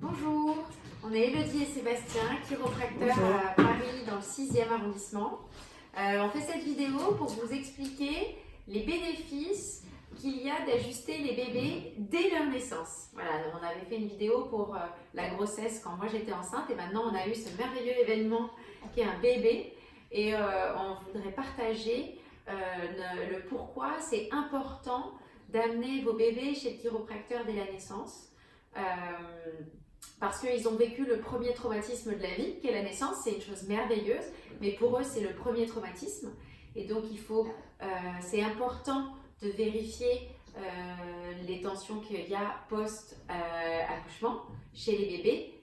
Bonjour, on est Elodie et Sébastien, chiropracteurs Bonjour. à Paris dans le 6e arrondissement. On fait cette vidéo pour vous expliquer les bénéfices qu'il y a d'ajuster les bébés dès leur naissance. Voilà, donc on avait fait une vidéo pour la grossesse quand moi j'étais enceinte et maintenant on a eu ce merveilleux événement qui est un bébé et on voudrait partager le pourquoi c'est important d'amener vos bébés chez le chiropracteur dès la naissance. Parce qu'ils ont vécu le premier traumatisme de la vie, qui est la naissance, c'est une chose merveilleuse, mais pour eux c'est le premier traumatisme. Et donc c'est important de vérifier les tensions qu'il y a post-accouchement chez les bébés,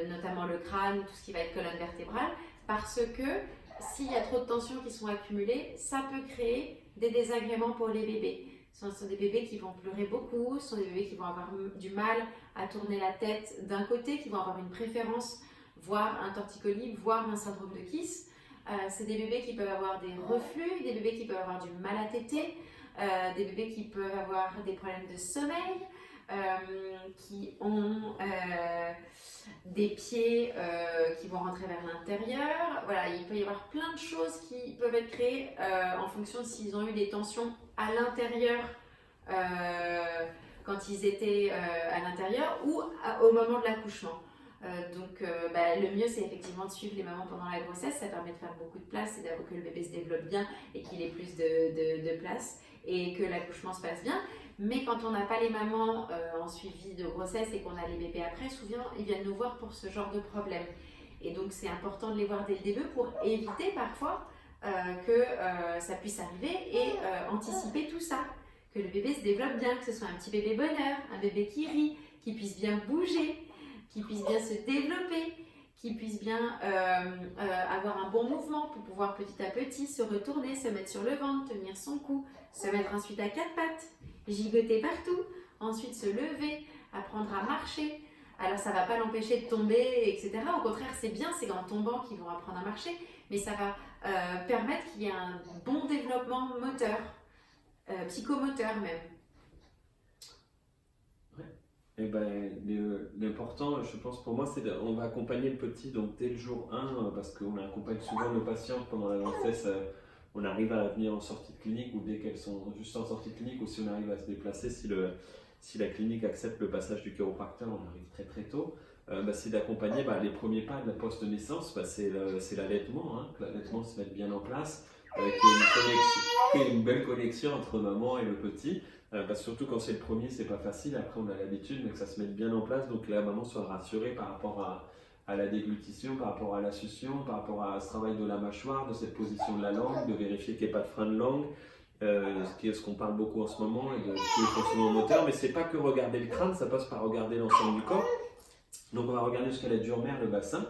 notamment le crâne, tout ce qui va être colonne vertébrale, parce que s'il y a trop de tensions qui sont accumulées, ça peut créer des désagréments pour les bébés. Ce sont des bébés qui vont pleurer beaucoup, ce sont des bébés qui vont avoir du mal à tourner la tête d'un côté, qui vont avoir une préférence, voire un torticolis, voire un syndrome de Kiss. C'est des bébés qui peuvent avoir des reflux, des bébés qui peuvent avoir du mal à téter, des bébés qui peuvent avoir des problèmes de sommeil, qui ont des pieds qui vont rentrer vers l'intérieur. Voilà, il peut y avoir plein de choses qui peuvent être créées en fonction de s'ils ont eu des tensions à l'intérieur quand ils étaient à l'intérieur ou au moment de l'accouchement. Le mieux c'est effectivement de suivre les mamans pendant la grossesse, ça permet de faire beaucoup de place et d'avoir que le bébé se développe bien et qu'il ait plus de place et que l'accouchement se passe bien. Mais quand on n'a pas les mamans en suivi de grossesse et qu'on a les bébés après, souvent ils viennent nous voir pour ce genre de problème. Et donc c'est important de les voir dès le début pour éviter parfois que ça puisse arriver et anticiper tout ça. Que le bébé se développe bien, que ce soit un petit bébé bonheur, un bébé qui rit, qui puisse bien bouger, qui puisse bien se développer, qui puisse bien avoir un bon mouvement pour pouvoir petit à petit se retourner, se mettre sur le ventre, tenir son cou, se mettre ensuite à quatre pattes, gigoter partout, ensuite se lever, apprendre à marcher. Alors ça ne va pas l'empêcher de tomber, etc. Au contraire, c'est bien, c'est en tombant qu'ils vont apprendre à marcher, mais ça va permettre qu'il y ait un bon développement moteur, psychomoteur même. Et l'important, je pense pour moi, c'est on va accompagner le petit donc dès le jour 1 parce qu'on accompagne souvent nos patientes pendant la grossesse. On arrive à venir en sortie de clinique ou dès qu'elles sont juste en sortie de clinique ou si on arrive à se déplacer, si la clinique accepte le passage du chiropracteur, on arrive très très tôt. C'est d'accompagner les premiers pas de la post-naissance, c'est l'allaitement, que l'allaitement se mette bien en place, qu'il y ait une belle connexion entre maman et le petit. Surtout quand c'est le premier, c'est pas facile. Après, on a l'habitude, mais que ça se mette bien en place. Donc, la maman soit rassurée par rapport à la déglutition, par rapport à la succion, par rapport à ce travail de la mâchoire, de cette position de la langue, de vérifier qu'il n'y ait pas de frein de langue, ce qu'on parle beaucoup en ce moment, et de tout le fonctionnement moteur. Mais c'est pas que regarder le crâne, ça passe par regarder l'ensemble du corps. Donc, on va regarder jusqu'à la dure-mère, le bassin.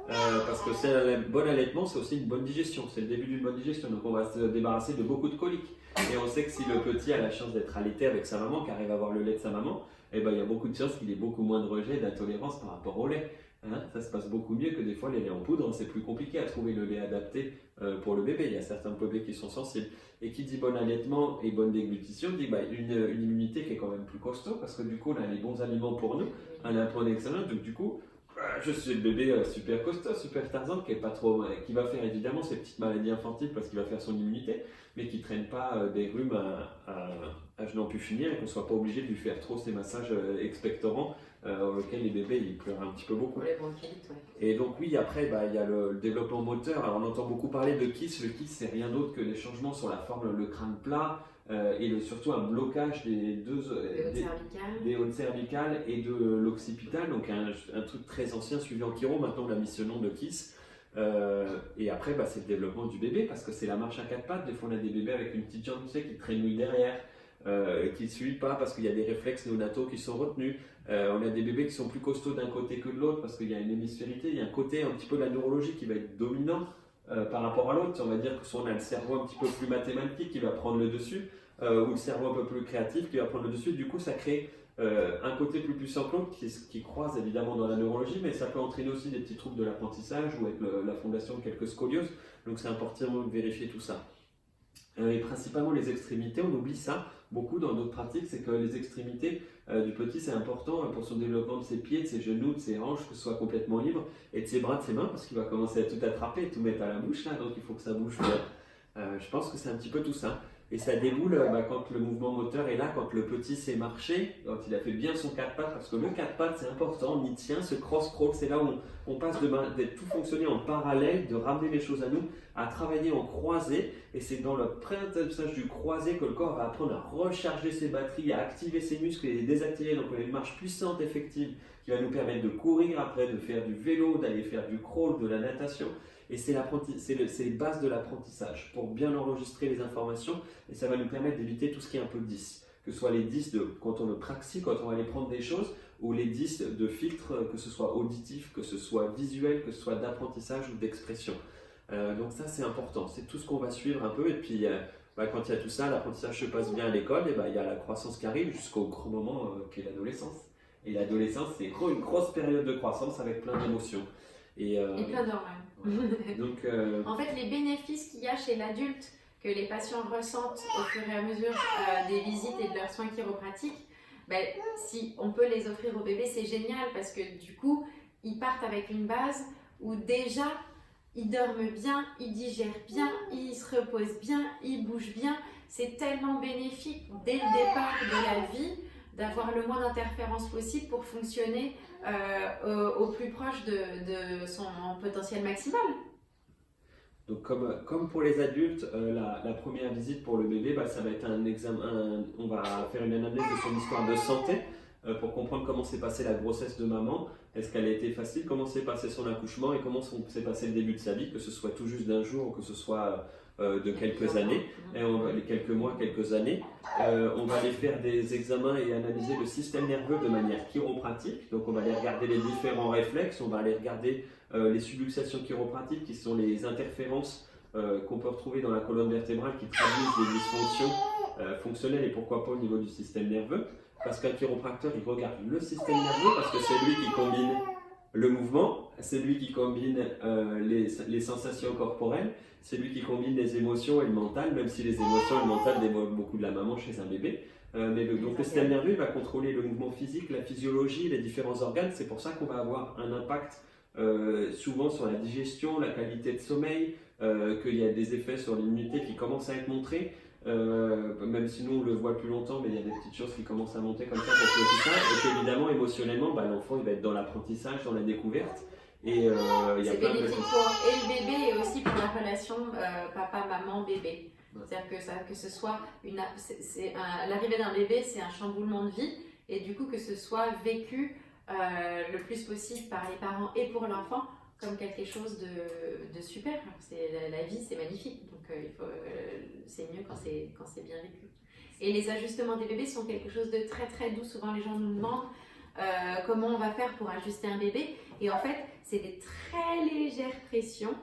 Parce que c'est un bon allaitement, c'est aussi une bonne digestion, c'est le début d'une bonne digestion, donc on va se débarrasser de beaucoup de coliques. Et on sait que si le petit a la chance d'être allaité avec sa maman, qui arrive à avoir le lait de sa maman, il y a beaucoup de chances qu'il ait beaucoup moins de rejet et d'intolérance par rapport au lait. Ça se passe beaucoup mieux que des fois les laits en poudre, c'est plus compliqué à trouver le lait adapté pour le bébé, il y a certains bébés qui sont sensibles. Et qui dit bon allaitement et bonne déglutition, dit une immunité qui est quand même plus costaud, parce que du coup on a les bons aliments pour nous, on a un point d'excellence, donc du coup, je suis le bébé super costaud, super Tarzan, qui va faire évidemment ses petites maladies infantiles parce qu'il va faire son immunité, mais qui ne traîne pas des rhumes à je n'en plus finir et qu'on ne soit pas obligé de lui faire trop ces massages expectorants auxquels les bébés ils pleurent un petit peu beaucoup. Et donc oui, après il y a le développement moteur. Alors on entend beaucoup parler de Kiss. Le Kiss, c'est rien d'autre que des changements sur la forme, le crâne plat et surtout un blocage des hautes cervicales et de l'occipital, donc un truc très ancien suivi en chiro. Maintenant on a mis ce nom de Kiss. Et après c'est le développement du bébé parce que c'est la marche à quatre pattes. Des fois on a des bébés avec une petite jambe qui traînouille derrière, qui ne suivent pas parce qu'il y a des réflexes néonataux qui sont retenus. On a des bébés qui sont plus costauds d'un côté que de l'autre parce qu'il y a une hémisphéréité, il y a un côté un petit peu de la neurologie qui va être dominant par rapport à l'autre. On va dire que soit on a le cerveau un petit peu plus mathématique qui va prendre le dessus, ou le cerveau un peu plus créatif qui va prendre le dessus. Du coup ça crée un côté plus puissant que l'autre qui croise évidemment dans la neurologie, mais ça peut entraîner aussi des petits troubles de l'apprentissage ou avec la fondation de quelques scolioses. Donc c'est important de vérifier tout ça. Et principalement les extrémités, on oublie ça beaucoup dans d'autres pratiques, c'est que les extrémités, du petit, c'est important pour son développement de ses pieds, de ses genoux, de ses hanches, que ce soit complètement libre, et de ses bras, de ses mains, parce qu'il va commencer à tout attraper et tout mettre à la bouche là, donc il faut que ça bouge bien. Je pense que c'est un petit peu tout ça. Et ça déboule quand le mouvement moteur est là, quand le petit sait marcher, quand il a fait bien son 4 pattes, parce que le 4 pattes c'est important, on y tient, ce cross-crawl, c'est là où on passe d'être tout fonctionner en parallèle, de ramener les choses à nous, à travailler en croisé, et c'est dans le apprentissage du croisé que le corps va apprendre à recharger ses batteries, à activer ses muscles et les désactiver, donc on a une marche puissante, effective, qui va nous permettre de courir après, de faire du vélo, d'aller faire du crawl, de la natation. Et c'est les bases de l'apprentissage pour bien enregistrer les informations et ça va nous permettre d'éviter tout ce qui est un peu 10. Que ce soit les 10 quand on le praxie, quand on va aller prendre des choses, ou les 10 de filtre, que ce soit auditif, que ce soit visuel, que ce soit d'apprentissage ou d'expression. Donc ça c'est important, c'est tout ce qu'on va suivre un peu et puis quand il y a tout ça, l'apprentissage se passe bien à l'école, et il y a la croissance qui arrive jusqu'au grand moment qui est l'adolescence. Et l'adolescence c'est une grosse période de croissance avec plein d'émotions. Et plein d'hormones. Donc, en fait, les bénéfices qu'il y a chez l'adulte que les patients ressentent au fur et à mesure des visites et de leurs soins chiropratiques, si on peut les offrir au bébé, c'est génial parce que du coup, ils partent avec une base où déjà, ils dorment bien, ils digèrent bien, ils se reposent bien, ils bougent bien. C'est tellement bénéfique dès le départ de la vie d'avoir le moins d'interférences possible pour fonctionner au plus proche de son potentiel maximal. Donc comme pour les adultes, la première visite pour le bébé, ça va être un examen, on va faire une analyse de son histoire de santé pour comprendre comment s'est passée la grossesse de maman, est-ce qu'elle a été facile, comment s'est passé son accouchement et comment s'est passé le début de sa vie, que ce soit tout juste d'un jour ou que ce soit de quelques années, et quelques mois, quelques années. On va aller faire des examens et analyser le système nerveux de manière chiropratique. Donc on va aller regarder les différents réflexes, on va aller regarder les subluxations chiropratiques qui sont les interférences qu'on peut retrouver dans la colonne vertébrale qui traduisent les dysfonctions fonctionnelles et pourquoi pas au niveau du système nerveux. Parce qu'un chiropracteur, il regarde le système nerveux parce que c'est lui qui combine le mouvement, c'est lui qui combine les sensations corporelles, c'est lui qui combine les émotions et le mental, même si les émotions et le mental dépendent beaucoup de la maman chez un bébé. Donc le système nerveux va contrôler le mouvement physique, la physiologie, les différents organes. C'est pour ça qu'on va avoir un impact souvent sur la digestion, la qualité de sommeil, qu'il y a des effets sur l'immunité qui commencent à être montrés. Même si nous on le voit plus longtemps, mais il y a des petites choses qui commencent à monter comme ça pour tout ça, et qu'évidemment émotionnellement l'enfant il va être dans l'apprentissage, dans la découverte, et il y a c'est bénéfique pour le bébé et aussi pour la relation papa, maman, bébé. C'est-à-dire que ce soit l'arrivée d'un bébé, c'est un chamboulement de vie, et du coup que ce soit vécu le plus possible par les parents et pour l'enfant comme quelque chose de super. La vie, c'est magnifique, donc c'est mieux quand c'est bien vécu. Et les ajustements des bébés sont quelque chose de très très doux. Souvent les gens nous demandent comment on va faire pour ajuster un bébé. Et en fait, c'est des très légères pressions.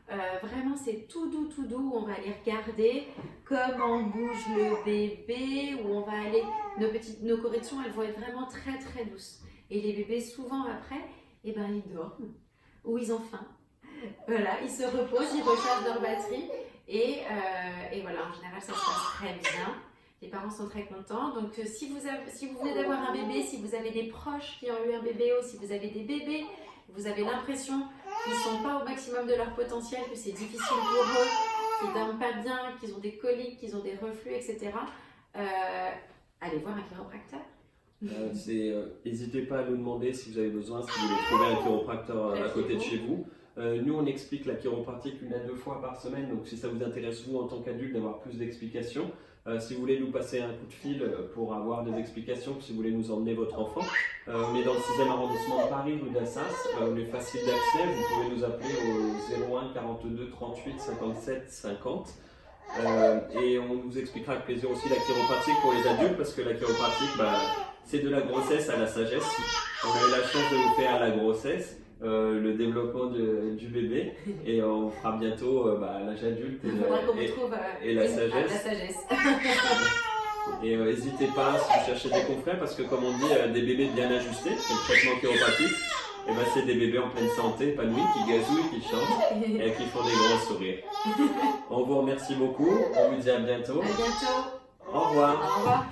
Vraiment, c'est tout doux. On va aller regarder comment bouge le bébé, où on va aller. Nos corrections, elles vont être vraiment très très douces. Et les bébés, souvent après, ils dorment. Ou ils ont faim. Voilà, ils se reposent, ils rechargent leur batterie et voilà, en général ça se passe très bien. Les parents sont très contents. Donc si vous venez d'avoir un bébé, si vous avez des proches qui ont eu un bébé ou si vous avez des bébés, vous avez l'impression qu'ils ne sont pas au maximum de leur potentiel, que c'est difficile pour eux, qu'ils ne dorment pas bien, qu'ils ont des coliques, qu'ils ont des reflux, etc. Allez voir un chiropracteur. N'hésitez pas à nous demander si vous avez besoin, si vous voulez trouver un chiropracteur à côté de chez vous. Nous, on explique la chiropratique 1 à 2 fois par semaine, donc si ça vous intéresse, vous, en tant qu'adulte, d'avoir plus d'explications, si vous voulez nous passer un coup de fil pour avoir des explications, si vous voulez nous emmener votre enfant, on est dans le 6e arrondissement de Paris, rue d'Assas, on est facile d'accès, vous pouvez nous appeler au 01 42 38 57 50. Et on vous expliquera avec plaisir aussi la chiropratique pour les adultes, parce que la chiropratique, c'est de la grossesse à la sagesse. On a eu la chance de vous faire la grossesse, le développement du bébé, et on fera bientôt l'âge adulte et la sagesse. Et n'hésitez pas si vous cherchez des confrères, parce que comme on dit, des bébés bien ajustés, c'est le traitement chiropratique. C'est des bébés en pleine santé, épanouis, qui gazouillent, qui chantent et qui font des grands sourires. On vous remercie beaucoup, on vous dit à bientôt. À bientôt. Au revoir. Au revoir.